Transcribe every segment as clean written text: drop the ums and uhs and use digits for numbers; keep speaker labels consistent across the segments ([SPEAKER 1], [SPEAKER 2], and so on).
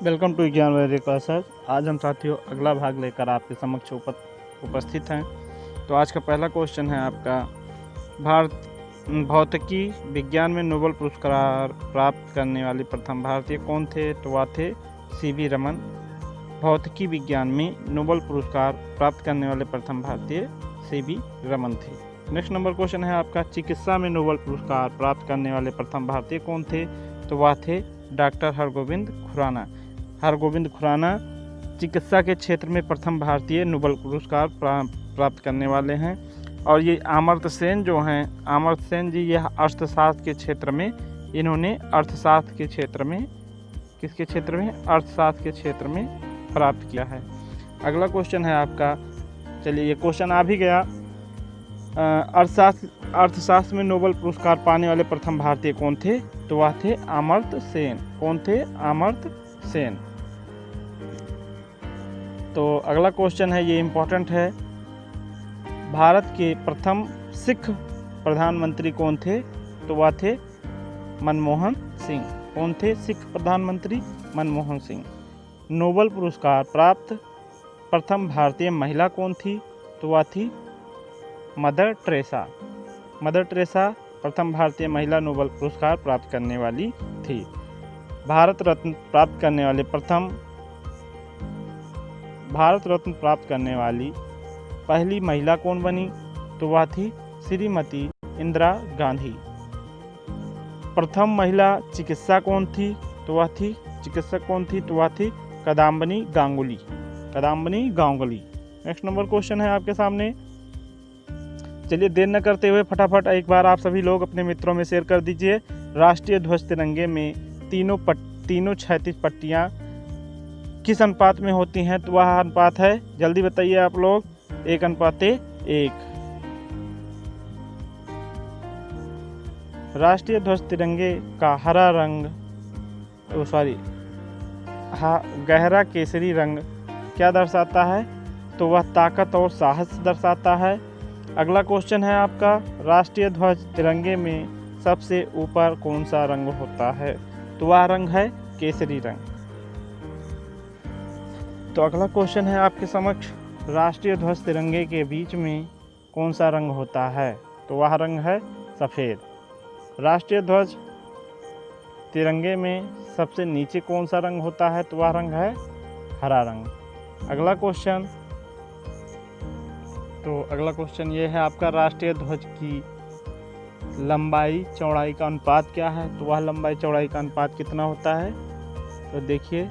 [SPEAKER 1] Welcome to ज्ञान वैदिक classes. आज हम साथियों अगला भाग लेकर आपके समक्ष उपस्थित हैं। तो आज का पहला क्वेश्चन है आपका, भारत भौतिकी विज्ञान में नोबेल पुरस्कार प्राप्त करने वाले प्रथम भारतीय कौन थे? तो वह थे सीवी रमन। भौतिकी विज्ञान में नोबेल पुरस्कार प्राप्त करने वाले प्रथम भारतीय सीवी रमन थे। नेक्स्ट नंबर क्वेश्चन है आपका, चिकित्सा में नोबेल पुरस्कार प्राप्त करने वाले प्रथम भारतीय कौन थे? तो वह थे डॉक्टर हरगोविंद खुराना। हरगोविंद खुराना चिकित्सा के क्षेत्र में प्रथम भारतीय नोबेल पुरस्कार प्राप्त करने वाले हैं। और ये अमर्त्य सेन जो हैं, अमर्त्य सेन जी, यह अर्थशास्त्र के क्षेत्र में, इन्होंने अर्थशास्त्र के क्षेत्र में, किसके क्षेत्र में? अर्थशास्त्र के क्षेत्र में प्राप्त किया है। अगला क्वेश्चन है आपका, चलिए ये क्वेश्चन आ भी गया। अर्थशास्त्र में नोबेल पुरस्कार पाने वाले प्रथम भारतीय कौन थे? तो वह थे अमर्त्य सेन। कौन थे? अमर्त्य सेन। तो अगला क्वेश्चन है, ये इम्पोर्टेंट है। भारत के प्रथम सिख प्रधानमंत्री कौन थे? तो वह थे मनमोहन सिंह। कौन थे सिख प्रधानमंत्री? मनमोहन सिंह। नोबेल पुरस्कार प्राप्त प्रथम भारतीय महिला कौन थी? तो वह थी मदर टेरेसा। मदर टेरेसा प्रथम भारतीय महिला नोबेल पुरस्कार प्राप्त करने वाली थी। भारत रत्न प्राप्त करने वाली पहली महिला कौन बनी? तो वह थी श्रीमती इंदिरा गांधी। प्रथम महिला चिकित्सक कौन थी? तो वह थी Kadambini Ganguly. Kadambini Ganguly. Next number question है आपके सामने। चलिए देर न करते हुए फटाफट एक बार आप सभी लोग अपने मित्रों में शेयर कर दीजिए। राष्ट्रीय ध्वज तिरंगे में तीनों 36 पट्टियाँ किस अनुपात में होती हैं? तो वह अनुपात है, जल्दी बताइए आप लोग, 1:1। राष्ट्रीय ध्वज तिरंगे का गहरा केसरी रंग क्या दर्शाता है? तो वह ताकत और साहस दर्शाता है। अगला क्वेश्चन है आपका, राष्ट्रीय ध्वज तिरंगे में सबसे ऊपर कौन सा रंग होता है? तो वह रंग है केसरी रंग। तो अगला क्वेश्चन है आपके समक्ष, राष्ट्रीय ध्वज तिरंगे के बीच में कौन सा रंग होता है? तो वह रंग है सफ़ेद। राष्ट्रीय ध्वज तिरंगे में सबसे नीचे कौन सा रंग होता है? तो वह रंग है हरा रंग। अगला क्वेश्चन ये है आपका, राष्ट्रीय ध्वज की लंबाई चौड़ाई का अनुपात क्या है? तो वह लंबाई चौड़ाई का अनुपात कितना होता है? तो देखिए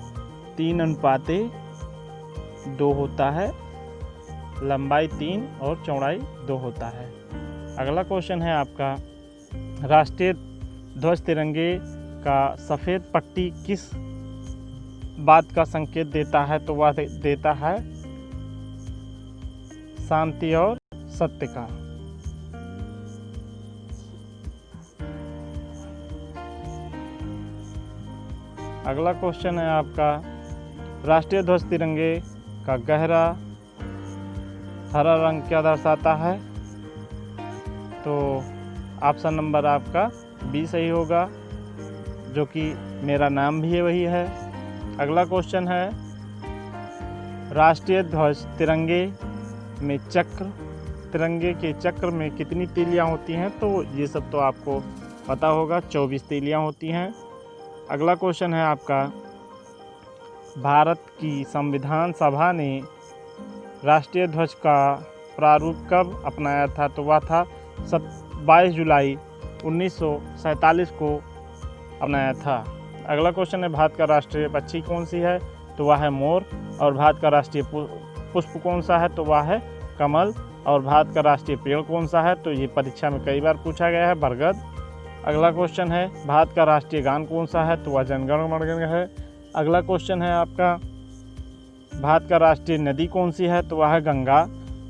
[SPEAKER 1] 3:2 होता है। लंबाई 3 और चौड़ाई 2 होता है। अगला क्वेश्चन है आपका, राष्ट्रीय ध्वज तिरंगे का सफ़ेद पट्टी किस बात का संकेत देता है? तो वह देता है शांति और सत्य का। अगला क्वेश्चन है आपका, राष्ट्रीय ध्वज तिरंगे का गहरा हरा रंग क्या दर्शाता है? तो ऑप्शन नंबर आपका बी सही होगा, जो कि मेरा नाम भी है वही है। अगला क्वेश्चन है, राष्ट्रीय ध्वज तिरंगे में तिरंगे के चक्र में कितनी तीलियां होती हैं? तो ये सब तो आपको पता होगा, 24 तीलियां होती हैं। अगला क्वेश्चन है आपका, भारत की संविधान सभा ने राष्ट्रीय ध्वज का प्रारूप कब अपनाया था? तो वह था 22 जुलाई 1947 को अपनाया था। अगला क्वेश्चन है, भारत का राष्ट्रीय पक्षी कौन सी है? तो वह है मोर। और भारत का राष्ट्रीय पुष्प कौन सा है? तो वह है कमल। और भारत का राष्ट्रीय पेड़ कौन सा है? तो ये परीक्षा में कई बार पूछा गया है, बरगद। अगला क्वेश्चन है, भारत का राष्ट्रीय गान कौन सा है? तो वह जनगण मन है। अगला क्वेश्चन है आपका, भारत का राष्ट्रीय नदी कौन सी है? तो वह है गंगा।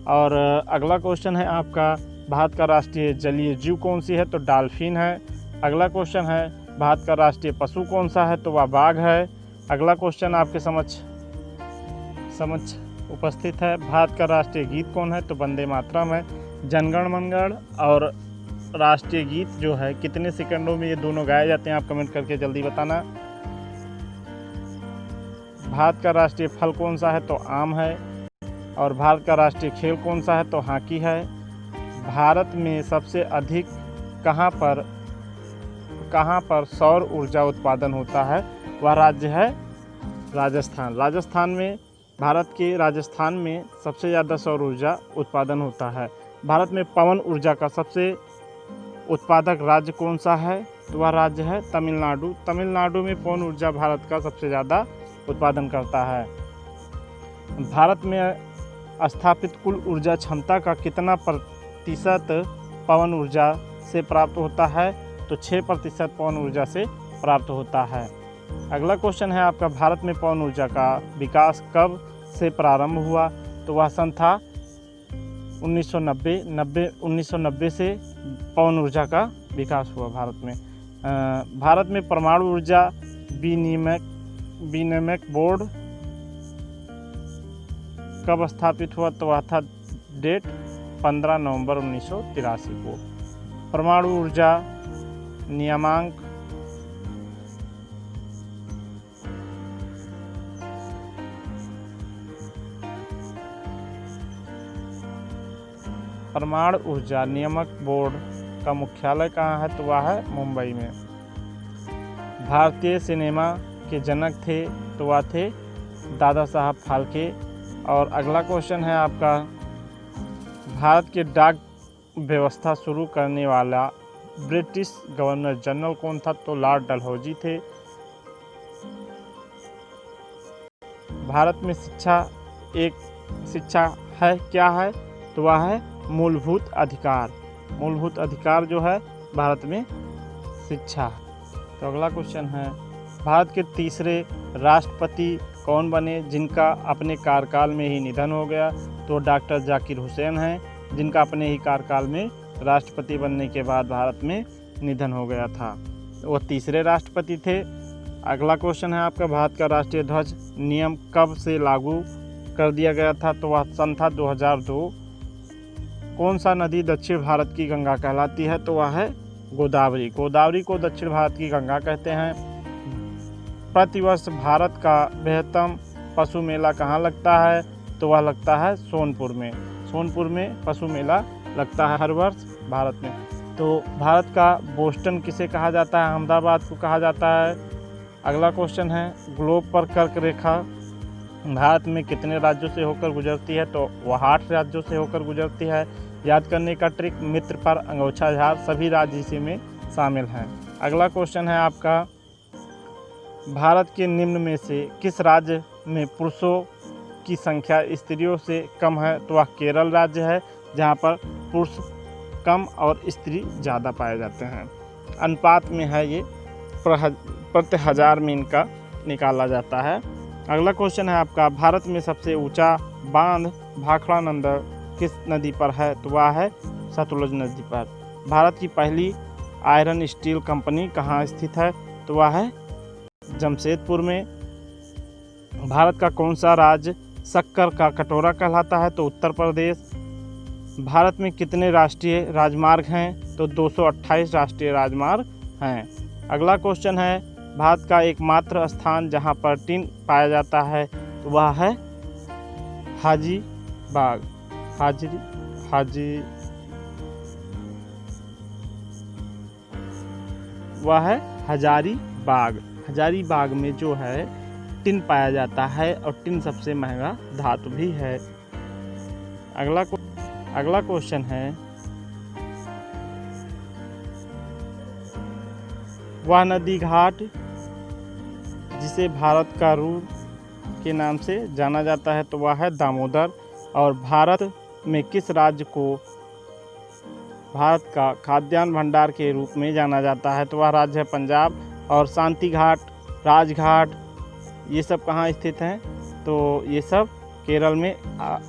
[SPEAKER 1] और अगला क्वेश्चन है आपका, भारत का राष्ट्रीय जलीय जीव कौन सी है? तो डॉल्फिन है। अगला क्वेश्चन है, भारत का राष्ट्रीय पशु कौन सा है? तो वह बाघ है। अगला क्वेश्चन आपके समक्ष उपस्थित है, भारत का राष्ट्रीय गीत कौन है? तो वंदे मातरम है। जनगण मनगढ़ और राष्ट्रीय गीत जो है कितने सेकंडों में ये दोनों गाए जाते हैं? आप कमेंट करके जल्दी बताना। भारत का राष्ट्रीय फल कौन सा है? तो आम है। और भारत का राष्ट्रीय खेल कौन सा है? तो हॉकी है। भारत में सबसे अधिक कहाँ पर सौर ऊर्जा उत्पादन होता है? वह राज्य है राजस्थान। भारत के राजस्थान में सबसे ज़्यादा सौर ऊर्जा उत्पादन होता है। भारत में पवन ऊर्जा का सबसे उत्पादक राज्य कौन सा है? तो वह राज्य है तमिलनाडु। तमिलनाडु में पवन ऊर्जा भारत का सबसे ज़्यादा उत्पादन करता है। भारत में स्थापित कुल ऊर्जा क्षमता का कितना प्रतिशत पवन ऊर्जा से प्राप्त होता है? तो 6% पवन ऊर्जा से प्राप्त होता है। अगला क्वेश्चन है आपका, भारत में पवन ऊर्जा का विकास कब से प्रारंभ हुआ? तो वह सन था 1990 से पवन ऊर्जा का विकास हुआ भारत में। भारत में परमाणु ऊर्जा विनियामक बोर्ड कब स्थापित हुआ? तो वह था डेट 15 नवंबर 1983 को। परमाणु ऊर्जा नियामक परमाणु ऊर्जा नियामक बोर्ड का मुख्यालय कहाँ है? तो वह है मुंबई में। भारतीय सिनेमा के जनक थे? तो वह थे दादा साहब फाल्के। और अगला क्वेश्चन है आपका, भारत के डाक व्यवस्था शुरू करने वाला ब्रिटिश गवर्नर जनरल कौन था? तो लॉर्ड डलहौजी थे। भारत में शिक्षा है क्या है? तो वह है मूलभूत अधिकार। मूलभूत अधिकार जो है भारत में शिक्षा। तो अगला क्वेश्चन है, भारत के तीसरे राष्ट्रपति कौन बने जिनका अपने कार्यकाल में ही निधन हो गया? तो डॉक्टर जाकिर हुसैन हैं, जिनका अपने ही कार्यकाल में राष्ट्रपति बनने के बाद भारत में निधन हो गया था। वो तीसरे राष्ट्रपति थे। अगला क्वेश्चन है आपका, भारत का राष्ट्रीय ध्वज नियम कब से लागू कर दिया गया था? तो वह सन था 2002। कौन सा नदी दक्षिण भारत की गंगा कहलाती है? तो वह है गोदावरी। गोदावरी को दक्षिण भारत की गंगा कहते हैं। प्रतिवर्ष भारत का बृहत्तम पशु मेला कहाँ लगता है? तो वह लगता है सोनपुर में। सोनपुर में पशु मेला लगता है हर वर्ष भारत में। तो भारत का बोस्टन किसे कहा जाता है? अहमदाबाद को कहा जाता है। अगला क्वेश्चन है, ग्लोब पर कर्क रेखा भारत में कितने राज्यों से होकर गुजरती है? तो वह 8 राज्यों से होकर गुजरती है। याद करने का ट्रिक, मित्र पर अंगूठा झाड़, सभी राज्य इसी में शामिल हैं। अगला क्वेश्चन है आपका, भारत के निम्न में से किस राज्य में पुरुषों की संख्या स्त्रियों से कम है? तो वह केरल राज्य है, जहाँ पर पुरुष कम और स्त्री ज़्यादा पाए जाते हैं। अनुपात में है ये, प्रति 1000 में इनका निकाला जाता है। अगला क्वेश्चन है आपका, भारत में सबसे ऊंचा बांध भाखड़ा नंदा किस नदी पर है? तो वह है सतलुज नदी पर। भारत की पहली आयरन स्टील कंपनी कहाँ स्थित है? तो वह है जमशेदपुर में। भारत का कौन सा राज्य शक्कर का कटोरा कहलाता है? तो उत्तर प्रदेश। भारत में कितने राष्ट्रीय राजमार्ग हैं? तो 228 राष्ट्रीय राजमार्ग हैं। अगला क्वेश्चन है, भारत का एकमात्र स्थान जहां पर टिन पाया जाता है तो वह है हजारीबाग। हजारीबाग में जो है टिन पाया जाता है और टिन सबसे महंगा धातु भी है। अगला क्वेश्चन है, वह नदी घाट जिसे भारत का रूर के नाम से जाना जाता है तो वह है दामोदर। और भारत में किस राज्य को भारत का खाद्यान्न भंडार के रूप में जाना जाता है? तो वह राज्य है पंजाब। और शांति घाट, राजघाट, ये सब कहाँ स्थित हैं? तो ये सब केरल में।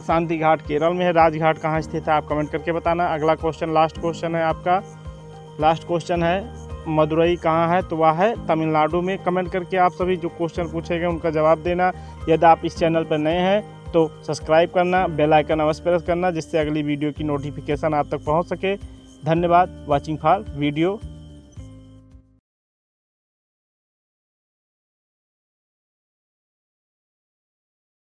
[SPEAKER 1] शांति घाट केरल में है, राजघाट कहाँ स्थित है आप कमेंट करके बताना। अगला क्वेश्चन लास्ट क्वेश्चन है आपका। लास्ट क्वेश्चन है, मदुरई कहाँ है? तो वह है तमिलनाडु में। कमेंट करके आप सभी जो क्वेश्चन पूछे गए उनका जवाब देना। यदि आप इस चैनल पर नए हैं तो सब्सक्राइब करना, बेल आइकन अवश्य प्रेस करना, जिससे अगली वीडियो की नोटिफिकेशन आप तक पहुंच सके। धन्यवाद वॉचिंग फॉर वीडियो।